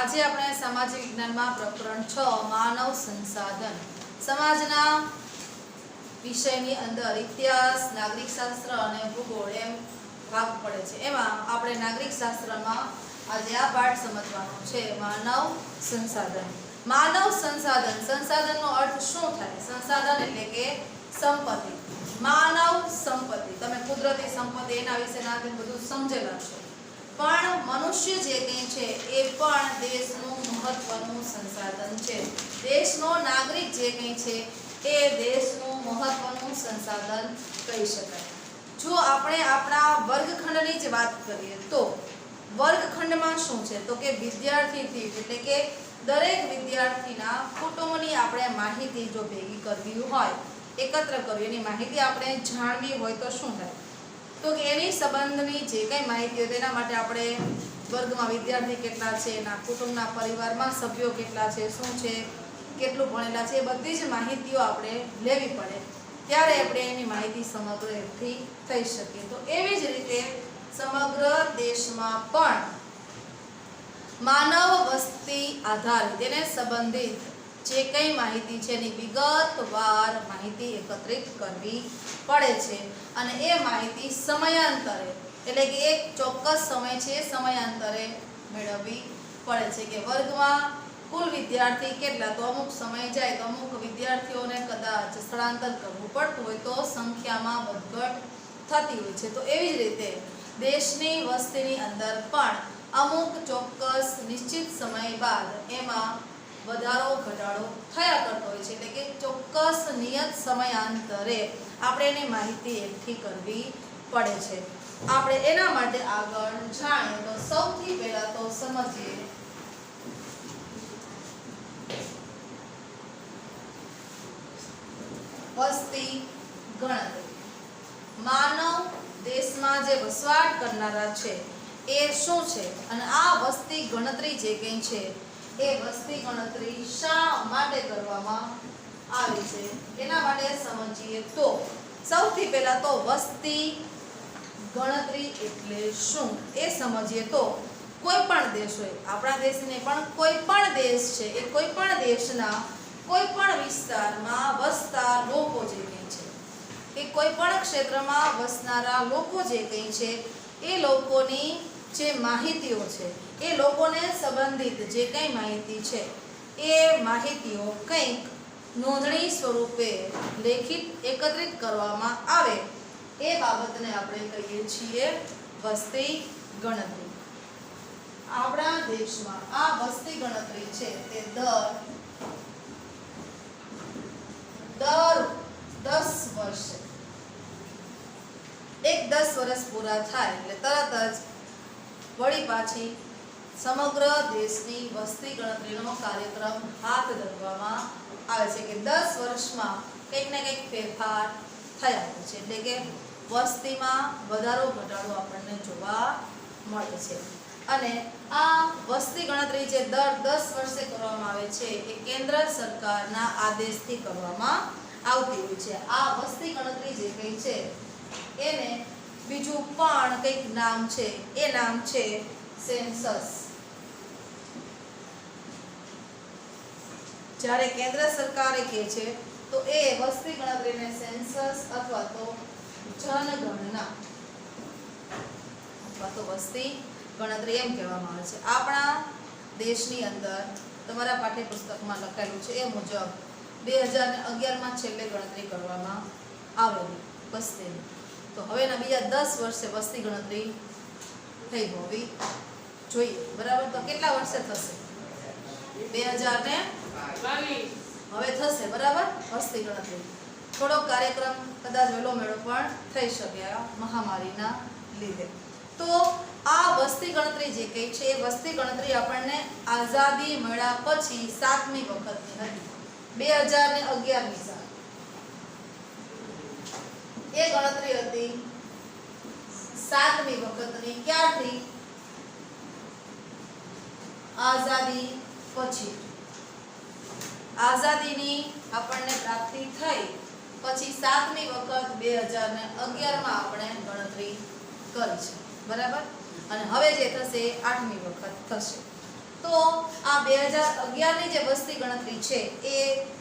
આજે આપણે સામાજિક વિજ્ઞાનમાં પ્રકરણ 6 માનવ સંસાધન સમાજના વિષયની અંદર ઇતિહાસ, નાગરિક શાસ્ત્ર અને ભૂગોળ એમ ભાગ પડે છે। એમાં આપણે નાગરિક શાસ્ત્રમાં આજે આ પાઠ સમજવાનો છે માનવ સંસાધન। માનવ સંસાધન, સંસાધનનો અર્થ શું થાય? સંસાધન એટલે કે સંપત્તિ। માનવ સંપત્તિ, તમે કુદરતી સંપત્તિ એના વિશેના બધું સમજેલા છો, પણ મનુષ્ય જે કંઈ છે એ પણ દેશનું મહત્વનું સંસાધન છે। દેશનો નાગરિક જે કંઈ છે એ દેશનું મહત્વનું સંસાધન કહી શકાય। જો આપણે આપણા વર્ગખંડની જ વાત કરીએ તો વર્ગખંડમાં શું છે તો કે વિદ્યાર્થી દીઠ એટલે કે દરેક વિદ્યાર્થીના કુટુંબની આપણે માહિતી જો ભેગી કરવી હોય, એકત્ર કરવી, એની માહિતી આપણે જાણવી હોય તો શું થાય તો કે એની સંબંધની જે કંઈ માહિતી હોય તેના માટે આપણે વર્ગમાં વિદ્યાર્થી કેટલા છે, એના કુટુંબના પરિવારમાં સભ્યો કેટલા છે, શું છે, કેટલું ભણેલા છે, એ બધી જ માહિતીઓ આપણે લેવી પડે, ત્યારે આપણે એની માહિતી સમગ્ર એથી થઈ શકે। તો એવી જ રીતે સમગ્ર દેશમાં પણ માનવ વસ્તી આધારિત એને સંબંધિત જે કંઈ માહિતી છે એની વિગતવાર માહિતી એકત્રિત કરવી પડે છે અને એ માહિતી સમયાંતરે એટલે કે એક ચોક્કસ સમય છે એ સમયાંતરે મેળવવી પડે છે કે વર્ગમાં કુલ વિદ્યાર્થી કેટલા, તો અમુક સમય જાય તો અમુક વિદ્યાર્થીઓને કદાચ સ્થળાંતર કરવું પડતું હોય તો સંખ્યામાં વધઘટ થતી હોય છે। તો એવી જ રીતે દેશની વસ્તીની અંદર પણ અમુક ચોક્કસ નિશ્ચિત સમય બાદ એમાં વધારો ઘટાડો થયા કરતો હોય છે, એટલે કે ચોક્કસ નિયત સમયાંતરે આપણે એની માહિતી એકઠી કરવી પડે છે। આપણે એના માટે આગળ જાણીએ તો સૌથી પહેલા તો સમજીએ વસ્તી ગણતરી। માનવ દેશમાં જે વસવાટ કરનારા છે એ શું છે અને આ વસ્તી ગણતરી જે કંઈ છે એ વસ્તી ગણતરી શા માટે કરવામાં આવી છે એના માટે સમજીએ તો સૌથી પહેલા તો વસ્તી ગણતરી એટલે શું એ સમજીએ તો કોઈ પણ દેશ હોય, આપણા દેશને પણ કોઈ પણ દેશ છે એ કોઈ પણ દેશના કોઈ પણ વિસ્તારમાં વસતા લોકો જે કંઈ છે એ કોઈ પણ ક્ષેત્રમાં વસનારા લોકો જે કંઈ છે એ લોકોની જે માહિતીઓ છે એ લોકોને સંબંધિત જે કંઈ માહિતી છે એ માહિતીઓ કંઈક નોંધણી સ્વરૂપે લેખિત એકત્રિત કરવામાં આવે એ બાબતને આપણે કહીએ છીએ વસ્તી ગણતરી। આપણા દેશમાં આ વસ્તી ગણતરી છે તે દર 10 વર્ષે 10 વર્ષ પૂરા થાય એટલે તરત જ વળી પાછી સમગ્ર દેશની વસ્તી ગણતરીનો કાર્યક્રમ હાથ ધરવામાં આવે છે કે 10 વર્ષમાં કંઈક ને કંઈક ફેરફાર થયા હોય છે, એટલે કે વસ્તીમાં વધારો ઘટાડો આપણને જોવા મળે છે। અને આ વસ્તી ગણતરી જે દર 10 વર્ષે કરવામાં આવે છે એ કેન્દ્ર સરકારના આદેશથી કરવામાં આવતી હોય છે। આ વસ્તી ગણતરી જે કંઈ છે એને બીજું પણ કંઈક નામ છે, એ નામ છે સેન્સસ। જ્યારે કેન્દ્ર સરકારે કહે છે તો એ વસ્તી ગણતરીને સેન્સસ અથવા તો જનગણના અથવા તો વસ્તી ગણતરી એમ કહેવામાં આવે છે। આપણા દેશની અંદર તમારા પાઠ્યપુસ્તકમાં લખાયેલું છે એ મુજબ 2011માં છેલ્લે ગણતરી કરવામાં આવેલી વસ્તીની, તો હવેના બીજા 10 વર્ષે વસ્તી ગણતરી થઈ હોવી જોઈએ, બરાબર? તો કેટલા વર્ષે થશે? 2022 હવે થશે, બરાબર? વસ્તી ગણતરી થોડો કાર્યક્રમ કદાચ વહેલો મેળો પણ થઈ શકે આ મહામારીના લીધે। તો આ વસ્તી ગણતરી જે કંઈ છે એ વસ્તી ગણતરી આપણને આઝાદી મળ્યા પછી 7મી વખતની હતી, 2011ની સાલ એ ગણતરી હતી 7મી વખતની। ક્યારથી? આઝાદી પછી। આઝાદીની આપણને પ્રાપ્તિ થઈ પછી 7મી વખત 2011માં આપણે ગણતરી કરી છે, બરાબર? અને હવે જે થશે 8મી વખત થશે। તો તો આ 2011 ની જે વસ્તી ગણતરી છે એ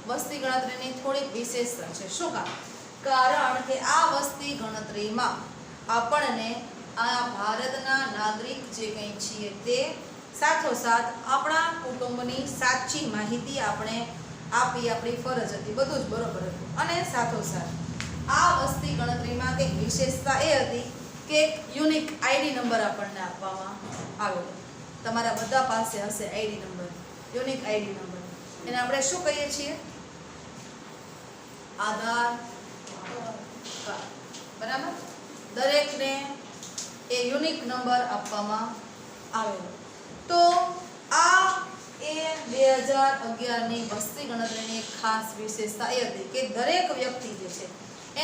વસ્તી ગણતરીની થોડીક વિશેષતા છે. શું કારણ કે આ વસ્તી ગણતરીમાં આપણને આ ભારતના નાગરિક જે કંઈ છીએ તે સાથોસાથ આપણા કુટુંબની સાચી માહિતી આપણે આપી, આપણી ફરજ હતી, બધું જ બરોબર હતું. અને સાથોસાથ આ વસ્તી ગણતરીમાં કંઈક વિશેષતા એ હતી કે યુનિક આઈડી નંબર આપણને આપવામાં આવેલો. તમારા બધા પાસે હશે ID number, unique ID number. એને આપણે શું કહીએ છીએ? આધાર કાર્ડ. બરાબર? દરેકને એ યુનિક નંબર આપવામાં આવેલો. તો આ એ 2011 ની વસ્તી ગણતરીની એક ખાસ વિશેષતા એ હતી કે દરેક વ્યક્તિ જે છે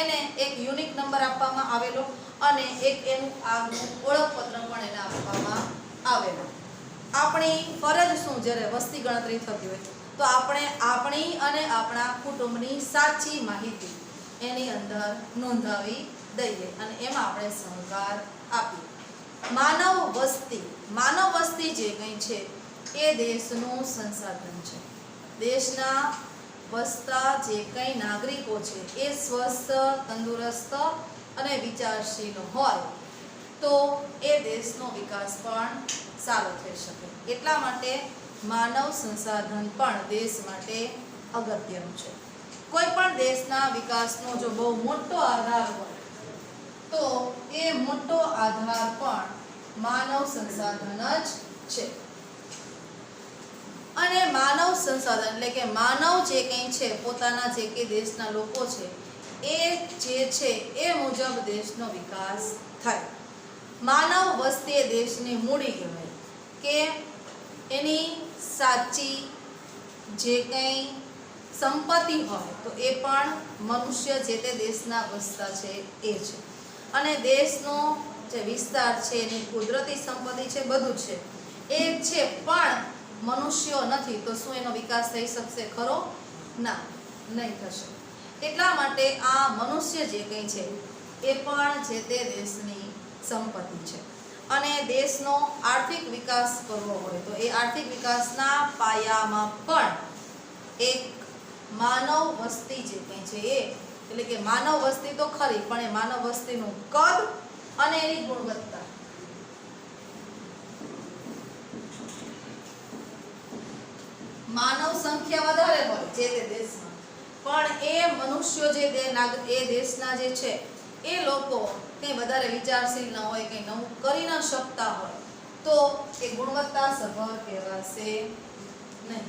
એને એક યુનિક નંબર આપવામાં આવેલો અને એક એનું આગવું ઓળખપત્ર પણ એને આપવામાં આવેલો. આપણી ફરજ શું જ્યારે વસ્તી ગણતરી થતી હોય તો આપણે આપણી અને આપણા કુટુંબની સાચી માહિતી એની અંદર નોંધાવી દઈએ અને એમાં આપણે સહકાર આપીએ. માનવ વસ્તી જે કંઈ છે એ દેશનું સંસાધન છે. દેશના વસતા જે કંઈ નાગરિકો છે એ સ્વસ્થ, તંદુરસ્ત અને વિચારશીલ હોય તો એ દેશનો વિકાસ પણ સારો થઈ શકે. એટલા માટે માનવ સંસાધન પણ દેશ માટે અગત્યનું છે. કોઈ પણ દેશના વિકાસનો જો બહુ મોટો આધાર હોય તો એ મોટો આધાર પણ માનવ સંસાધન જ છે. અને માનવ સંસાધન એટલે કે માનવ જે કંઈ છે, પોતાના જે કે દેશના લોકો છે એ જે છે એ મુજબ દેશનો વિકાસ થાય. માનવ વસ્તી એ દેશની મૂડી કહેવાય કે એની સાચી જે કંઈ સંપત્તિ હોય તો એ પણ મનુષ્ય જે તે દેશના વસતા છે એ છે. અને દેશનો જે વિસ્તાર છે એની કુદરતી સંપત્તિ છે, બધું છે એ છે, પણ મનુષ્યો નથી તો શું એનો વિકાસ થઈ શકશે ખરો? ના, નહીં થશે. એટલા માટે આ મનુષ્ય જે કંઈ છે એ પણ જે તે દેશની સંપત્તિ છે. અને દેશનો આર્થિક વિકાસ કરવો હોય તો એ આર્થિક વિકાસના પાયામાં પણ એક માનવ વસ્તી જે કંઈ છે એ, એટલે કે માનવ વસ્તી તો ખરી પણ એ માનવ વસ્તીનું કદ અને એની ગુણવત્તા. માનવ સંખ્યા વધારે હોય જે તે દેશમાં પણ એ મનુષ્યો જે એ દેશના જે છે એ લોકો કંઈ વધારે વિચારશીલ ન હોય, કંઈ નવું કરી ન શકતા હોય તો એ ગુણવત્તા સભર કહેવાશે નહીં.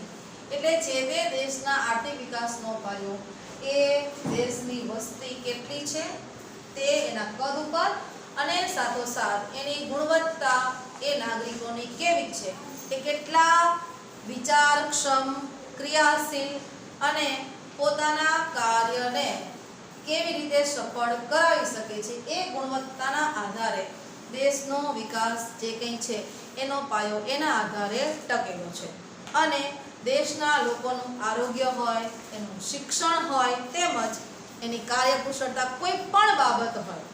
એટલે જે તે દેશના આર્થિક વિકાસનો પાયો એ દેશની વસ્તી કેટલી છે તે એના કદ ઉપર અને સાથોસાથ એની ગુણવત્તા એ નાગરિકોની કેવી છે, એ કેટલા વિચારક્ષમ, ક્રિયાશીલ અને પોતાના કાર્યને કેવી રીતે સફળ કરાવી શકે છે એ ગુણવત્તાના આધારે દેશનો વિકાસ જે કંઈ છે એનો પાયો એના આધારે ટકેલો છે. અને દેશના લોકોનું આરોગ્ય હોય, એનું શિક્ષણ હોય, તેમજ એની કાર્યકુશળતા, કોઈ પણ બાબત હોય,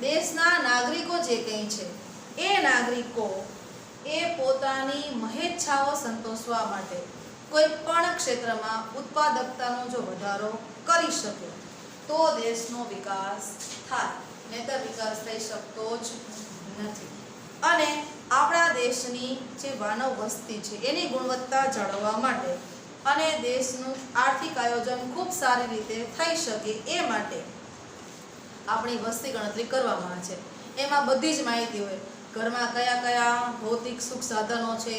દેશના નાગરિકો જે કંઈ છે એ નાગરિકો એ પોતાની મહેચ્છાઓ સંતોષવા માટે કોઈ પણ ક્ષેત્રમાં ઉત્પાદકતાનો જો વધારો કરી શકે તો દેશનો વિકાસ થાય, નહીંતર વિકાસ થઈ શકતો જ નથી. અને આપણા દેશની જે માનવ વસ્તી છે એની ગુણવત્તા જાળવવા માટે અને દેશનું આર્થિક આયોજન ખૂબ સારી રીતે થઈ શકે એ માટે આપણી વસ્તી ગણતરી કરવામાં આવે છે. એમાં બધી જ માહિતી હોય, ઘરમાં કયા કયા ભૌતિક સુખ સાધનો છે,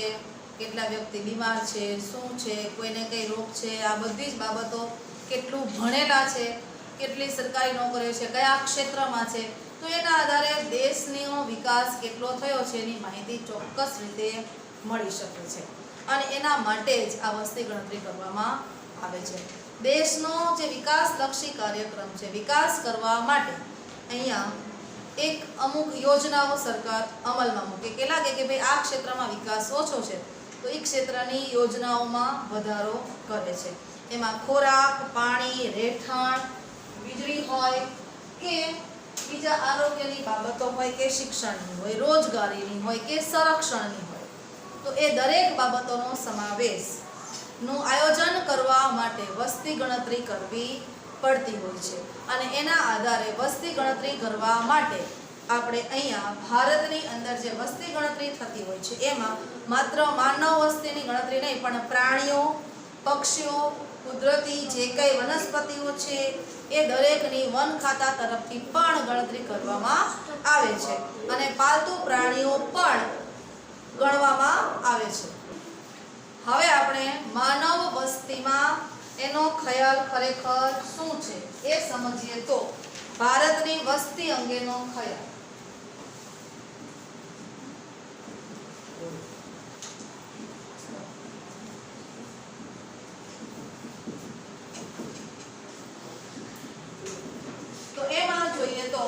કેટલા વ્યક્તિ બીમાર છે, શું છે, કોઈને કઈ રોગ છે, આ બધી જ બાબતો, કેટલું ભણેલા છે, કેટલી સરકારી નોકરીઓ છે, કયા ક્ષેત્રમાં છે, તો એના આધારે દેશનો વિકાસ કેટલો થયો છે એની માહિતી ચોક્કસ રીતે મળી શકે છે. અને એના માટે જ આ વસ્તી ગણતરી કરવામાં આવે છે. દેશનો જે વિકાસલક્ષી કાર્યક્રમ છે, વિકાસ કરવા માટે અહીંયા એક અમુક યોજનાઓ સરકાર અમલમાં મૂકે કે લાગે કે ભાઈ આ ક્ષેત્રમાં વિકાસ ઓછો છે તો એ ક્ષેત્રની યોજનાઓમાં વધારો કરે છે. એમાં ખોરાક, પાણી, રહેઠાણ, વીજળી હોય કે બીજા આરોગ્યની બાબતો હોય કે શિક્ષણની હોય, રોજગારીની હોય કે સંરક્ષણની હોય, તો એ દરેક બાબતોનો સમાવેશ નું આયોજન કરવા માટે વસ્તી ગણતરી કરવી પડતી હોય છે અને એના આધારે વસ્તી ગણતરી કરવા માટે આપણે અહીંયા ભારતની અંદર જે વસ્તી ગણતરી થતી હોય છે એમાં માત્ર માનવ વસ્તીની ગણતરી નહીં પણ પ્રાણીઓ, પક્ષીઓ, કુદરતી જે કંઈ વનસ્પતિઓ છે એ દરેકની વન ખાતા તરફથી પણ ગણતરી કરવામાં આવે છે અને પાલતુ પ્રાણીઓ પણ ગણવામાં આવે છે. હવે આપણે માનવ વસ્તીમાં એનો ખ્યાલ ખરેખર શું છે એ સમજીએ તો ભારતની વસ્તી અંગેનો ખ્યાલ. તો એમાં જોઈએ તો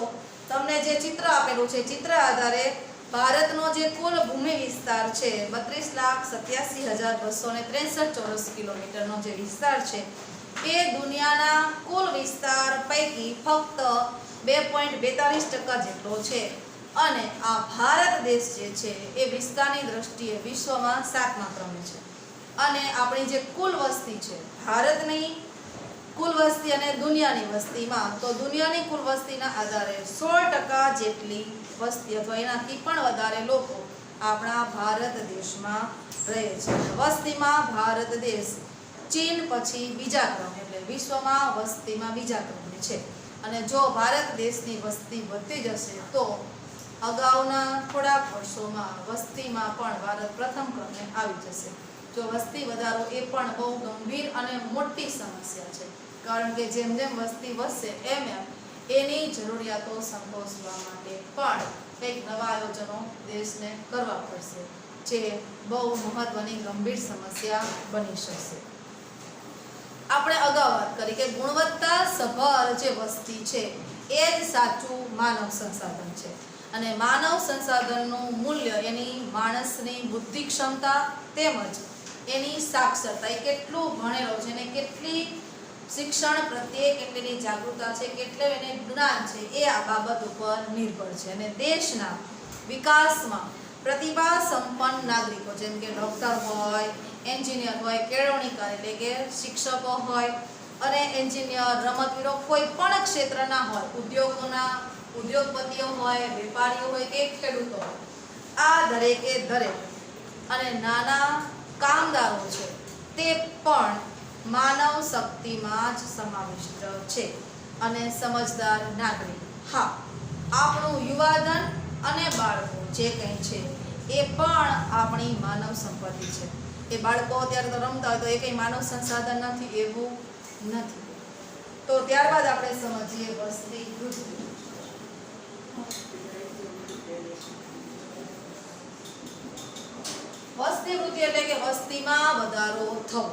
તમને જે ચિત્ર આપેલું છે ચિત્ર આધારે ભારતનો જે કુલ ભૂમિ વિસ્તાર છે 32,87,263 ચોરસ કિલોમીટરનો જે વિસ્તાર છે એ દુનિયાના કુલ વિસ્તાર પૈકી ફક્ત 2.42% જેટલો છે અને આ ભારત દેશ જે છે એ વિસ્તારની દ્રષ્ટિએ વિશ્વમાં 7મા ક્રમે છે અને આપણી જે કુલ વસ્તી છે ભારતની કુલ વસ્તી અને દુનિયાની વસ્તીમાં તો દુનિયાની કુલ વસ્તીના આધારે 16% જેટલી વસ્તી અથવા એનાથી પણ વધારે લોકો આપણા ભારત દેશમાં રહે છે. વસ્તીમાં ભારત દેશ ચીન પછી બીજા ક્રમે એટલે વિશ્વમાં વસ્તીમાં બીજા ક્રમે છે અને જો ભારત દેશની વસ્તી વધતી જશે તો અગાઉના થોડાક વર્ષોમાં વસ્તીમાં પણ ભારત પ્રથમ ક્રમે આવી જશે. જો વસ્તી વધારો એ પણ બહુ ગંભીર અને મોટી સમસ્યા છે કારણ કે જેમ જેમ વસ્તી વધશે એમ એની જરૂરિયાતો સંતોષવા માટે પણ કંઈક નવા આયોજનો દેશને કરવા પડશે જે બહુ મહત્વની ગંભીર સમસ્યા બની શકશે. આપણે અગાઉ વાત કરી કે ગુણવત્તા સભર જે વસ્તી છે એ જ સાચું માનવ સંસાધન છે અને માનવ સંસાધનનું મૂલ્ય એની માણસની બુદ્ધિ ક્ષમતા તેમજ એની સાક્ષરતા એ કેટલું ભણેલો છે અને કેટલી શિક્ષણ પ્રત્યે કેટલીની જાગૃતતા છે કેટલું એને જ્ઞાન છે એ આ બાબત ઉપર નિર્ભર છે અને દેશના વિકાસમાં પ્રતિભા સંપન્ન નાગરિકો જેમ કે ડૉક્ટર હોય, એન્જિનિયર હોય, કેળવણીકાર એટલે કે શિક્ષકો હોય અને એન્જિનિયર, રમતવીરો કોઈ પણ ક્ષેત્રના હોય, ઉદ્યોગપતિઓ હોય, વેપારીઓ હોય કે ખેડૂતો હોય, આ દરેકે દરેક અને નાના કામદારો છે તે પણ માનવ શક્તિમાં જ સમાવિષ્ટ છે અને સમજદાર નાગરિક. હા, આપણું યુવાધન અને બાળકો જે કંઈ છે એ પણ આપણી માનવ સંપત્તિ છે. એ બાળકો અત્યારે તો રમતા હોય તો એ કંઈ માનવ સંસાધન નથી એવું નથી. તો ત્યારબાદ આપણે સમજીએ વસ્તી વૃદ્ધિ. વસ્તી વૃદ્ધિ એટલે કે વસ્તીમાં વધારો થવો.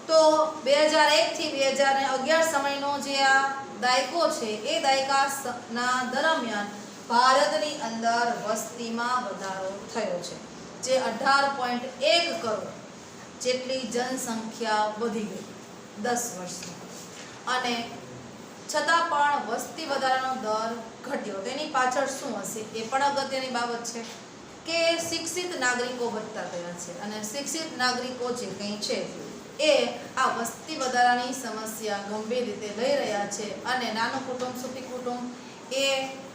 તો 2001 થી 2011 સમયનો જે આ દાયકો છે એ દાયકાના દરમિયાન ભારતની અંદર વસ્તીમાં વધારો થયો છે જે 18.1 કરોડ જેટલી જનસંખ્યા વધી ગઈ 10 વર્ષમાં અને છતાં પણ વસ્તી વધારાનો દર ઘટ્યો. તેની પાછળ શું હશે એ પણ અગત્યની બાબત છે કે શિક્ષિત નાગરિકો વધતા ગયા છે અને શિક્ષિત નાગરિકો જે કંઈ છે એ આ વસ્તી વધારાની સમસ્યા ગંભીર રીતે લઈ રહ્યા છે અને નાનું કુટુંબ સુખી કુટુંબ એ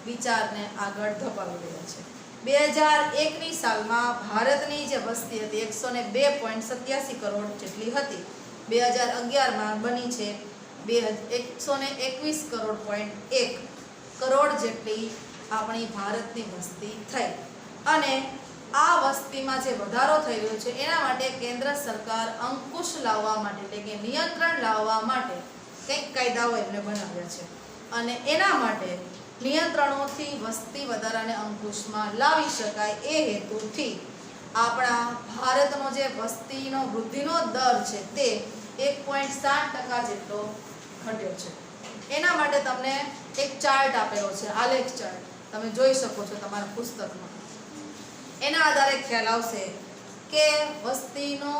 વિચારને આગળ ધપાવી રહ્યા છે. 2001ની સાલમાં ભારતની જે વસ્તી હતી 102.87 કરોડ જેટલી હતી. 2011માં બની છે 121.1 કરોડ જેટલી આપણી ભારતની વસ્તી થઈ અને આ વસ્તીમાં જે વધારો થઈ રહ્યો છે એના માટે કેન્દ્ર સરકાર અંકુશ લાવવા માટે એટલે કે નિયંત્રણ લાવવા માટે કંઈક કાયદાઓ એમને બનાવ્યા છે અને એના માટે નિયંત્રણોથી વસ્તી વધારાને અંકુશમાં લાવી શકાય એ હેતુથી આપણા ભારતનો જે વસ્તીનો વૃદ્ધિનો દર છે તે 1.7% જેટલો ઘટ્યો છે. એના માટે તમને એક ચાર્ટ આપેલો છે, આલેખ ચાર્ટ તમે જોઈ શકો છો તમારા પુસ્તકમાં. એના આધારે ખ્યાલ આવશે કે વસ્તીનો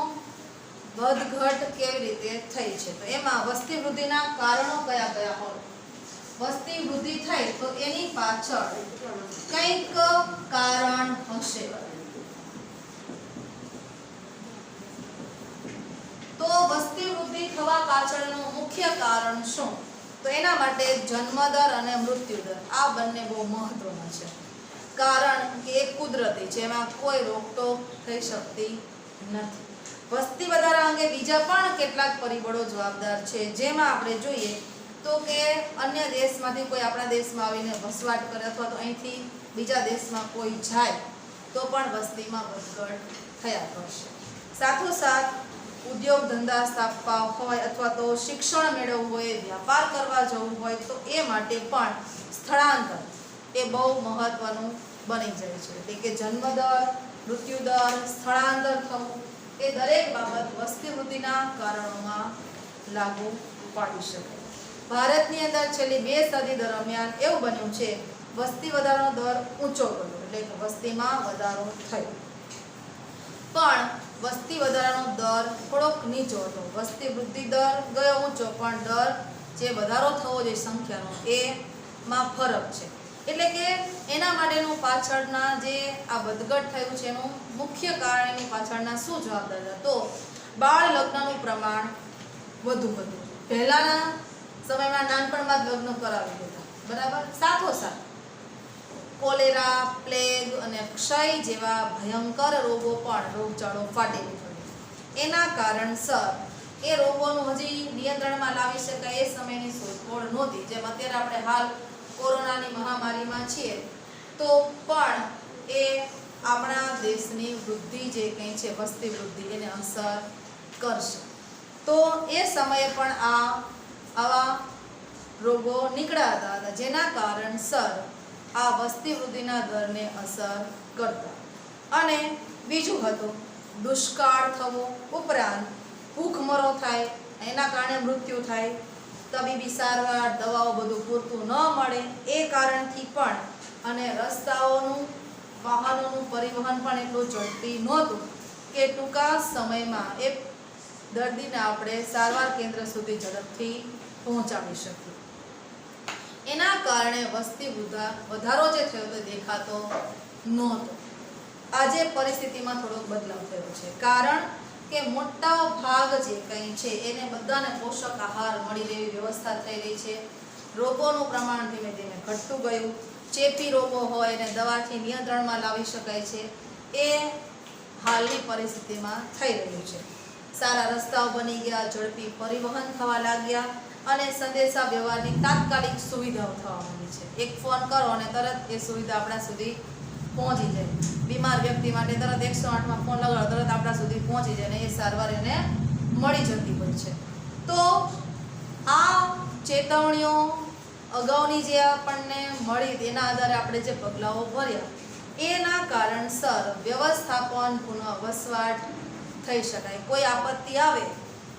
વધઘટ કેવી રીતે થઈ છે. તો એમાં વસ્તી વૃદ્ધિના કારણો કયા કયા હોય. વસ્તી વૃદ્ધિ થઈ તો એની પાછળ કંઈક કારણ હશે. તો વસ્તી વૃદ્ધિ થવા પાછળનું મુખ્ય કારણ શું? તો એના માટે જન્મદર અને મૃત્યુદર આ બંને બહુ મહત્વના છે. કારણ કે એ કુદરતી છે, એમાં કોઈ રોકટોક થઈ શકતી નથી. વસ્તી વધારા અંગે બીજા પણ કેટલાક પરિબળો જવાબદાર છે, જેમાં આપણે જોઈએ તો કે અન્ય દેશમાંથી કોઈ આપણા દેશમાં આવીને વસવાટ કરે અથવા તો અહીંથી બીજા દેશમાં કોઈ જાય તો પણ વસ્તીમાં વધઘટ થયા કરશે. સાથોસાથ ઉદ્યોગ ધંધા સ્થાપવા હોય અથવા તો શિક્ષણ મેળવવું હોય, વ્યાપાર કરવા જવું હોય તો એ માટે પણ સ્થળાંતર એ બહુ મહત્વનું બની જાય છે. એટલે કે જન્મદર, મૃત્યુદર, સ્થળાંતર થવું એ દરેક બાબત વસ્તી વૃદ્ધિના કારણોમાં લાગુ પાડી શકે. ભારતની અંદર છેલ્લી 2 સદી દરમિયાન એવું બન્યું છે વસ્તી વધારાનો દર ઊંચો ગયો, એટલે કે વસ્તીમાં વધારો થયો, પણ વસ્તી વધારાનો દર થોડોક નીચો હતો. વસ્તી વૃદ્ધિ દર ગયો ઊંચો, પણ દર જે વધારો થવો જોઈએ સંખ્યાનો એમાં ફરક છે. એટલે કે એના માટેનું પાછળના જે આ વધઘટ થયું છે એનું મુખ્ય કારણ એની પાછળના શું જવાબદાર હતા? તો બાળ લગ્નનું પ્રમાણ વધુ હતું. પહેલાના સમયમાં નાનપણમાં જ લગ્ન કરાવી દેતા, બરાબર. સાથોસાથ કોલેરા, પ્લેગ અને ક્ષય જેવા ભયંકર રોગો પણ રોગચાળો ફાટી નીકળ્યો. એના કારણસર એ રોગોનું હજી નિયંત્રણમાં લાવી શકાય એ સમયની શોધખોળ નહોતી. જેમ અત્યારે આપણે હાલ કોરોનાની મહામારીમાં છીએ તો પણ એ આપણા દેશની વૃદ્ધિ જે કંઈ છે વસ્તી વૃદ્ધિ એને અસર કરશે. તો એ સમયે પણ આવા રોગો નીકળ્યા હતા, જેના કારણસર આ વસ્તી વૃદ્ધિના દરને અસર કરતા. અને બીજું હતું દુષ્કાળ થવો, ઉપરાંત ભૂખમરો થાય, એના કારણે મૃત્યુ થાય, તબીબી સારવાર, દવાઓ બધું પૂરતું ન મળે એ કારણથી પણ, અને રસ્તાઓનું વાહનોનું પરિવહન પણ એટલું ઝડપી નહોતું કે ટૂંકા સમયમાં એ દર્દીને આપણે સારવાર કેન્દ્ર સુધી ઝડપથી પહોંચાડી શકીએ. એના કારણે વસ્તી વધારો જે થયો તે દેખાતો નહોતો. આજે પરિસ્થિતિમાં થોડોક બદલાવ થયો છે, કારણ કે મોટા ભાગ જે કંઈ છે એને બધાને પોષક આહાર મળી રહેવી વ્યવસ્થા થઈ રહી છે. રોગોનું પ્રમાણ ધીમે ધીમે ઘટતું ગયું. ચેપી રોગો હોય એને દવાથી નિયંત્રણમાં લાવી શકાય છે, એ હાલની પરિસ્થિતિમાં થઈ રહ્યું છે. સારા રસ્તાઓ બની ગયા, ઝડપી પરિવહન થવા લાગ્યા અને સંદેશા વ્યવહારની તાત્કાલિક સુવિધાઓ થવા માંડી છે. એક ફોન કરો અને તરત એ સુવિધા આપણા સુધી પહોંચી જાય. બીમાર વ્યક્તિ માટે તરત 108માં ફોન લગાડો, તરત આપણા સુધી પહોંચી જાય અને એ સારવાર એને મળી જતી હોય છે. તો આ ચેતવણીઓ અગાઉની જે આપણને મળી તેના આધારે આપણે જે પગલાઓ ભર્યા એના કારણસર વ્યવસ્થાપન, પુનઃ વસવાટ થઈ શકાય. કોઈ આપત્તિ આવે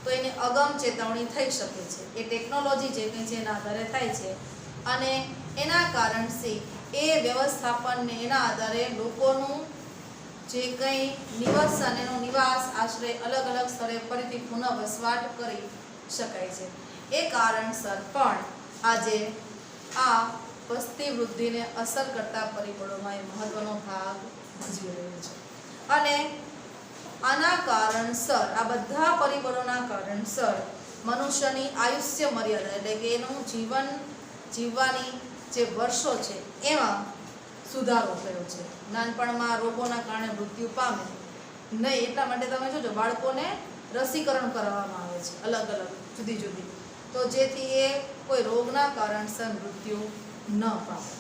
તો એની અગમ ચેતવણી થઈ શકે છે. એ ટેકનોલોજી જે કંઈ છે એના આધારે થાય છે, અને એના કારણથી એ વ્યવસ્થાપનને એના આધારે લોકોનું જે કંઈ નિવાસન, એનો નિવાસ આશ્રય અલગ અલગ સ્થળે ફરીથી પુનઃ વસવાટ કરી શકાય છે. એ કારણસર પણ આજે આ વસ્તી વૃદ્ધિને અસર કરતા પરિબળોમાં એ મહત્વનો ભાગ ભજવી રહ્યો છે. અને આના કારણસર, આ બધા પરિબળોના કારણસર મનુષ્યની આયુષ્ય મર્યાદા, એટલે કે એનું જીવન જીવવાની જે વર્ષો છે એમાં સુધારો થયો છે. નાનપણમાં રોગોના કારણે મૃત્યુ પામે નહીં, એટલા માટે તમે જોજો બાળકોને રસીકરણ કરાવવામાં આવે છે અલગ અલગ જુદી જુદી, તો જેથી એ કોઈ રોગના કારણસર મૃત્યુ ન પામે.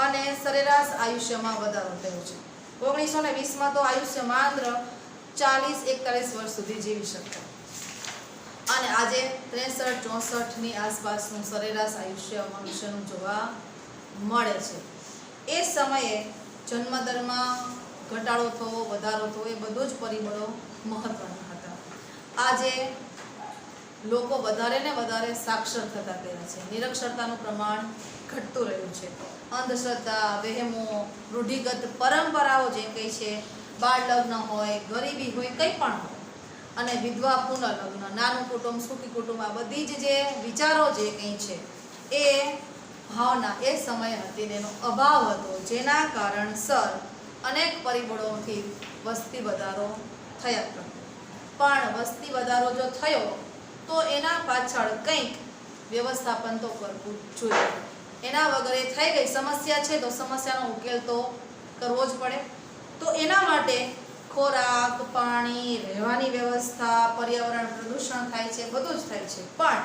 અને સરેરાશ આયુષ્યમાં વધારો થયો છે. 1920માં તો આયુષ્ય માત્ર 40-41 વર્ષ સુધી જીવી શકતા, અને આજે 63-64ની આસપાસનું સરેરાશ આયુષ્ય મનુષ્યનું જોવા મળે છે. એ સમયે જન્મદરમાં ઘટાડો થવો, વધારો થવો એ બધું જ પરિબળો મહત્વના હતા. આજે લોકો વધારે ને વધારે સાક્ષર થતા ગયા છે. નિરક્ષરતાનું પ્રમાણ ઘટતું રહ્યું છે. અંધશ્રદ્ધા, વહેમો, રૂઢિગત પરંપરાઓ જે કંઈ છે, બાળ લગ્ન હોય, ગરીબી હોય, કંઈ પણ હોય, અને વિધવા પુનઃલગ્ન, નાનું કુટુંબ, સુખી કુટુંબ, આ બધી જ જે વિચારો જે કંઈ છે એ ભાવના એ સમયે હતી, એનો અભાવ હતો, જેના કારણસર અનેક પરિબળોથી વસ્તી વધારો થયા કરતો. પણ વસ્તી વધારો જો થયો તો એના પાછળ કંઈક વ્યવસ્થાપન તો કરવું જોઈએ. એના વગર એ થઈ ગઈ સમસ્યા છે તો સમસ્યાનો ઉકેલ તો કરવો જ પડે. તો એના માટે ખોરાક, પાણી, રહેવાની વ્યવસ્થા, પર્યાવરણ પ્રદૂષણ થાય છે, બધું જ થાય છે, પણ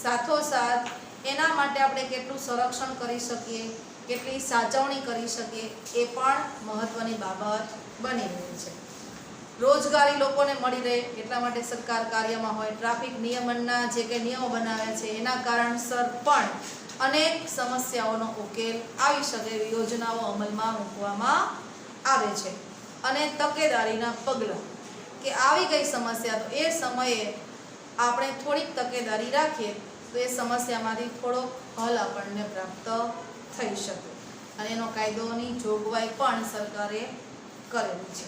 સાથોસાથ એના માટે આપણે કેટલું સંરક્ષણ કરી શકીએ, કેટલી સાચવણી કરી શકીએ એ પણ મહત્વની બાબત બની રહી છે. રોજગારી લોકોને મળી રહે એટલા માટે સરકાર કાર્યમાં હોય. ટ્રાફિક નિયમનના જે કંઈ નિયમો બનાવ્યા છે એના કારણસર પણ અનેક સમસ્યાઓનો ઉકેલ આવી શકે એવી યોજનાઓ અમલમાં મૂકવામાં આવે છે. અને તકેદારીના પગલાં કે આવી ગઈ સમસ્યા તો એ સમયે આપણે થોડીક તકેદારી રાખીએ તો એ સમસ્યામાંથી થોડો હલ આપણને પ્રાપ્ત થઈ શકે. અને એનો કાયદોની જોગવાઈ પણ સરકારે કરેલી છે.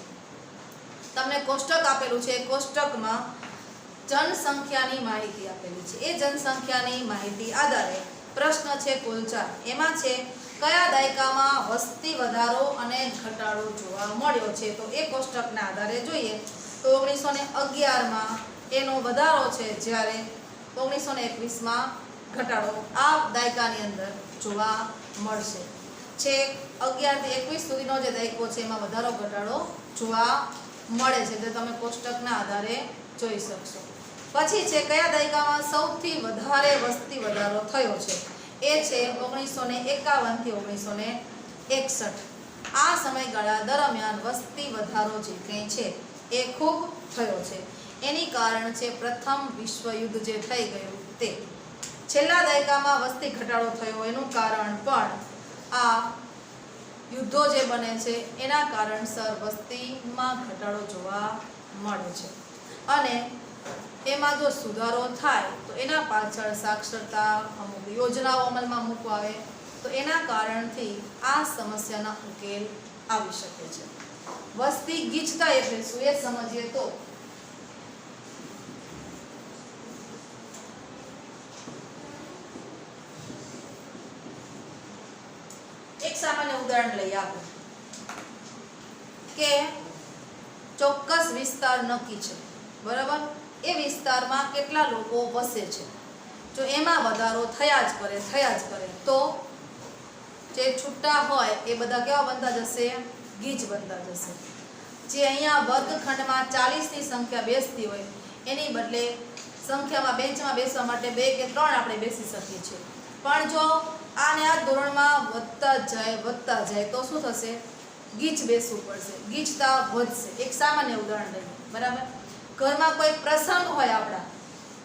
તમને કોષ્ટક આપેલું છે. કોષ્ટકમાં જનસંખ્યાની માહિતી આપેલી છે. એ જનસંખ્યાની માહિતી આધારે પ્રશ્ન છે કુલ 4. એમાં છે કયા દાયકામાં વસ્તી વધારો અને ઘટાડો જોવા મળ્યો છે. તો એ કોષ્ટકના આધારે જોઈએ તો 1911માં એનો વધારો છે, જ્યારે 1921માં ઘટાડો આ દાયકાની અંદર જોવા મળશે. છેક 11 થી 21 સુધીનો જે દાયકો છે એમાં વધારો ઘટાડો જોવા મળે છે, જે તમે કોષ્ટકના આધારે જોઈ શકશો. પછી છે કયા દાયકામાં સૌથી વધારે વસ્તી વધારો થયો છે. એ છે 1951 થી 1961. આ સમયગાળા દરમિયાન વસ્તી વધારો જે કંઈ છે એ ખૂબ થયો છે. એની કારણ છે પ્રથમ વિશ્વયુદ્ધ જે થઈ ગયું તે. છેલ્લા દાયકામાં વસ્તી ઘટાડો થયો એનું કારણ પણ આ યુદ્ધો જે બને છે એના કારણસર વસ્તીમાં ઘટાડો જોવા મળે છે. અને એમાં જો સુધારો થાય તો એના પાછળ સાક્ષરતા, અમુક યોજનાઓ અમલમાં મૂકવા આવે તો એના કારણથી આ સમસ્યાના ઉકેલ આવી શકે છે. વસ્તી ગીચતા એટલે શું એ સમજીએ તો એક સામાન્ય ઉદાહરણ લઈએ આપણે કે ચોક્કસ વિસ્તાર નક્કી છે, બરાબર? એ વિસ્તારમાં કેટલા લોકો વસે છે. જો એમાં વધારો થયા જ કરે તો જે છૂટા હોય એ બધા કેવા બનતા જશે? ગીચ બનતા જશે. જે અહીંયા વર્ગખંડમાં 40ની સંખ્યા બેસતી હોય એની બદલે સંખ્યામાં બેન્ચમાં બેસવા માટે 2 કે 3 આપણે બેસી શકીએ છીએ. પણ જો આને આ ધોરણમાં વધતા જાય તો શું થશે? ગીચ બેસવું પડશે, ગીચતા વધશે. એક સામાન્ય ઉદાહરણ લઈએ, બરાબર? ઘરમાં કોઈ પ્રસંગ હોય આપણા,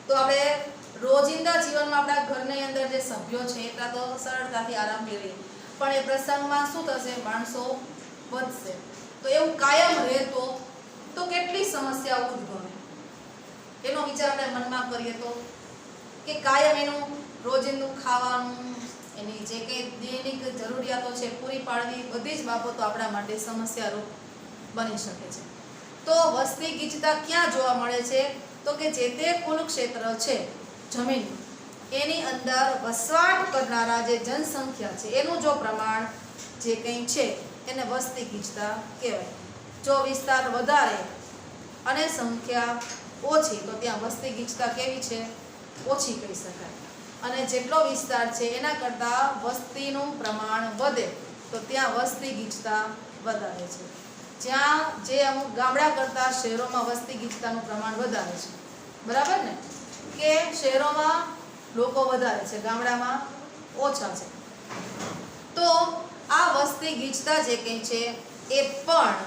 તો આપણે રોજિંદા જીવનમાં આપણા ઘરની અંદર જે સભ્યો છે એટલા તો સરળતાથી આરામથી રહીએ, પણ એ પ્રસંગમાં શું થશે? માણસો વધશે. તો એવું કાયમ રહે તો કેટલી સમસ્યાઓ ઉદ્ભવે એનો વિચાર આપણે મનમાં કરીએ તો કે કાયમ એનું રોજિંદું ખાવાનું, એની જે કંઈ દૈનિક જરૂરિયાતો છે પૂરી પાડવી, બધી જ બાબતો આપણા માટે સમસ્યારૂપ બની શકે છે. તો વસ્તી ગીચતા ક્યાં જોવા મળે છે? તો કે જે તે કુલ ક્ષેત્ર છે જમીન એની અંદર વસવાટ કરનારા જે જનસંખ્યા છે એનું જો પ્રમાણ જે કંઈ છે એને વસ્તી ગીચતા કહેવાય. જો વિસ્તાર વધારે અને સંખ્યા ઓછી તો ત્યાં વસ્તી ગીચતા કેવી છે? ઓછી કહી શકાય. અને જેટલો વિસ્તાર છે એના કરતાં વસ્તીનું પ્રમાણ વધે તો ત્યાં વસ્તી ગીચતા વધારે છે. જ્યાં જે અમુક ગામડા કરતાં શહેરોમાં વસ્તી ગીચતાનું પ્રમાણ વધારે છે, બરાબર ને? કે શહેરોમાં લોકો વધારે છે, ગામડામાં ઓછા છે. તો આ વસ્તી ગીચતા જે કંઈ છે એ પણ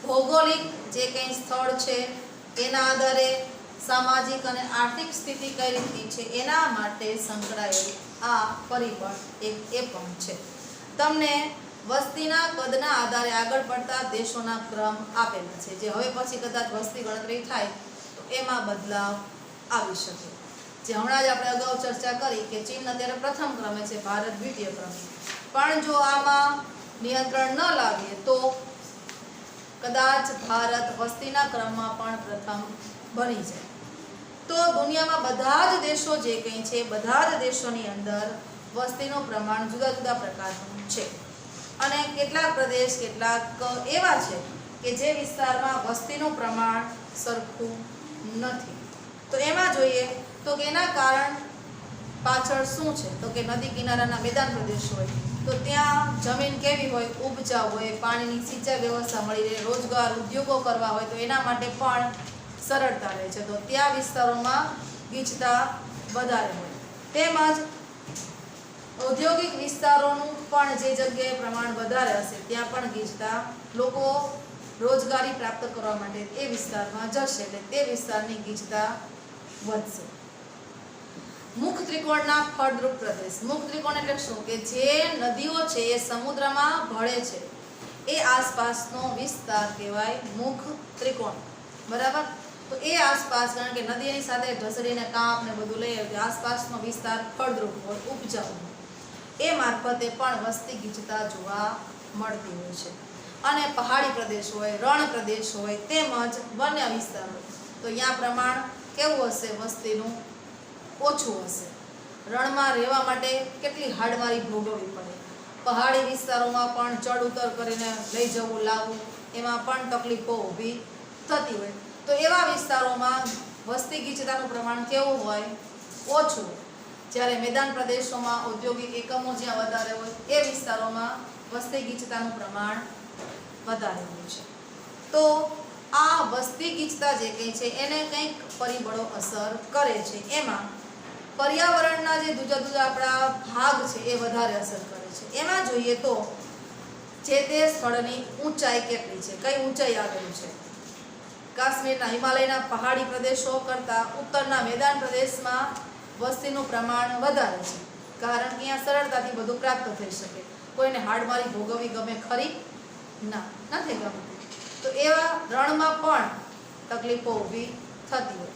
ભૌગોલિક જે કંઈ સ્થળ છે એના આધારે, સામાજિક અને આર્થિક સ્થિતિ કઈ રીતની છે એના માટે સંકળાયેલ આ પરિબળ એ પણ છે. તમને વસ્તીના કદના આધારે આગળ પડતા દેશોના ક્રમ આપેલા છે, જે હવે પછી કદાચ વસ્તી ગણતરી થાય તો એમાં બદલાવ આવી શકે. જે હમણાં જ આપણે અગાઉ ચર્ચા કરી કે ચીન અત્યારે પ્રથમ ક્રમે છે, ભારત દ્વિતીય ક્રમે. પણ જો આમાં નિયંત્રણ ન લાવીએ તો કદાચ ભારત વસ્તીના ક્રમમાં પણ પ્રથમ બની જાય. તો દુનિયામાં બધા જ દેશો જે કંઈ છે, બધા જ દેશોની અંદર વસ્તીનું પ્રમાણ જુદા જુદા પ્રકારનું છે. અને કેટલાક પ્રદેશ કેટલાક એવા છે કે જે વિસ્તારમાં વસ્તીનું પ્રમાણ સરખું નથી. તો એમાં જોઈએ તો કે એના કારણ પાછળ શું છે? તો કે નદી કિનારાના મેદાન પ્રદેશ હોય તો ત્યાં જમીન કેવી હોય? ઉપજાઉ હોય, પાણીની સિંચાઈ વ્યવસ્થા મળી રહે, રોજગાર ઉદ્યોગો કરવા હોય તો એના માટે પણ સરળતા રહે છે. તો ત્યાં વિસ્તારોમાં ગીચતા વધારે હોય. તેમજ ઔદ્યોગિક વિસ્તારોનું પણ જે જગ્યાએ પ્રમાણ વધારે હશે ત્યાં પણ ગીચતા, લોકો રોજગારી પ્રાપ્ત કરવા માટે એ વિસ્તારમાં જશે એટલે તે વિસ્તારની ગીચતા વધશે. મુખ ત્રિકોણના ફળદ્રુપ પ્રદેશ. મુખ ત્રિકોણ એટલે શું? કે જે નદીઓ છે એ સમુદ્રમાં ભળે છે એ આસપાસનો વિસ્તાર કહેવાય મુખ ત્રિકોણ. બરાબર? તો એ આસપાસ, કારણ કે નદીની સાથે ઢસડીને કાંપ ને બધું લઈ આવે, આસપાસનો વિસ્તાર ફળદ્રુપ હોય, ઉપજાઉ હોય, એ મારફતે પણ વસ્તી ગીચતા જોવા મળતી હોય છે. અને પહાડી પ્રદેશ હોય, રણ પ્રદેશ હોય, તેમજ વન્ય વિસ્તાર હોય તો અહીંયા પ્રમાણ કેવું હશે? વસ્તીનું ઓછું હશે. રણમાં રહેવા માટે કેટલી હાડમારી ભોગવવી પડે. પહાડી વિસ્તારોમાં પણ ચડ ઉતર કરીને લઈ જવું, લાવવું, એમાં પણ તકલીફો ઊભી થતી હોય. તો એવા વિસ્તારોમાં વસ્તી ગીચતાનું પ્રમાણ કેવું હોય? ઓછું. જ્યારે મેદાન પ્રદેશોમાં ઔદ્યોગિક એકમો જ્યાં વધારે હોય એ વિસ્તારોમાં વસ્તી ગીચતાનું પ્રમાણ વધારે હોય છે. તો આ વસ્તી ગીચતા જે કંઈ છે એને કંઈક પરિબળો અસર કરે છે. એમાં પર્યાવરણના જે જુદા જુદા આપણા ભાગ છે એ વધારે અસર કરે છે. એમાં જોઈએ તો જે તે સ્થળની ઊંચાઈ કેટલી છે, કઈ ઊંચાઈ આવેલું છે. કાશ્મીરના હિમાલયના પહાડી પ્રદેશો કરતાં ઉત્તરના મેદાન પ્રદેશમાં વસ્તીનું પ્રમાણ વધારે છે, કારણ કે અહીંયા સરળતાથી બધું પ્રાપ્ત થઈ શકે. કોઈને હાડમારી ભોગવવી ગમે ખરી? ના, નથી ગમતી. તો એવા રણમાં પણ તકલીફો ઊભી થતી હોય.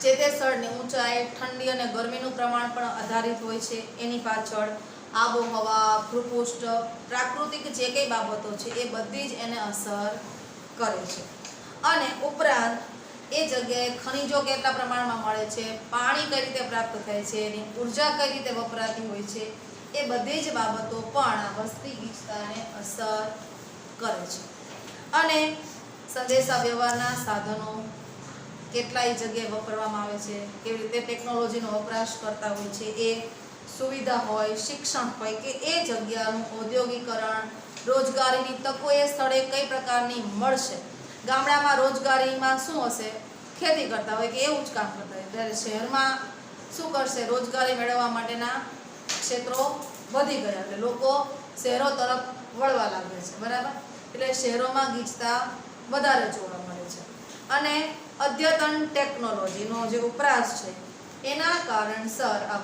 જે તે સ્થળની ઊંચાઈ, ઠંડી અને ગરમીનું પ્રમાણ પણ આધારિત હોય છે. એની પાછળ આબોહવા, ભૂપૃષ્ઠ, પ્રાકૃતિક જે કંઈ બાબતો છે એ બધી જ એને અસર કરે છે. અને ઉપરાંત એ જગ્યાએ ખનિજો કેટલા પ્રમાણમાં મળે છે, પાણી કઈ રીતે પ્રાપ્ત થાય છે, એની ઉર્જા કઈ રીતે વપરાતી હોય છે, એ બધી જ બાબતો પણ આ વસ્તી ગીચતાને અસર કરે છે. અને સંદેશા વ્યવહારના સાધનો કેટલાય જગ્યાએ વાપરવામાં આવે છે, કેવી રીતે ટેકનોલોજીનો વપરાશ કરતા હોય છે, એ સુવિધા હોય, શિક્ષણ હોય કે એ જગ્યાનું ઔદ્યોગિકરણ, રોજગારીની તકો એ સ્થળે કઈ પ્રકારની મળશે. ગામડામાં રોજગારીમાં શું હશે? ખેતી કરતા હોય કે એવું જ કામ કરતા હોય. ત્યારે શહેરમાં શું કરશે? રોજગારી મેળવવા માટેના ક્ષેત્રો વધી ગયા એટલે લોકો શહેરો તરફ વળવા લાગે છે. બરાબર? એટલે શહેરોમાં ગીચતા વધારે જોવા મળે છે. અને અદ્યતન ટેકનોલોજીનો જે વપરાશ છે એના કારણસર આ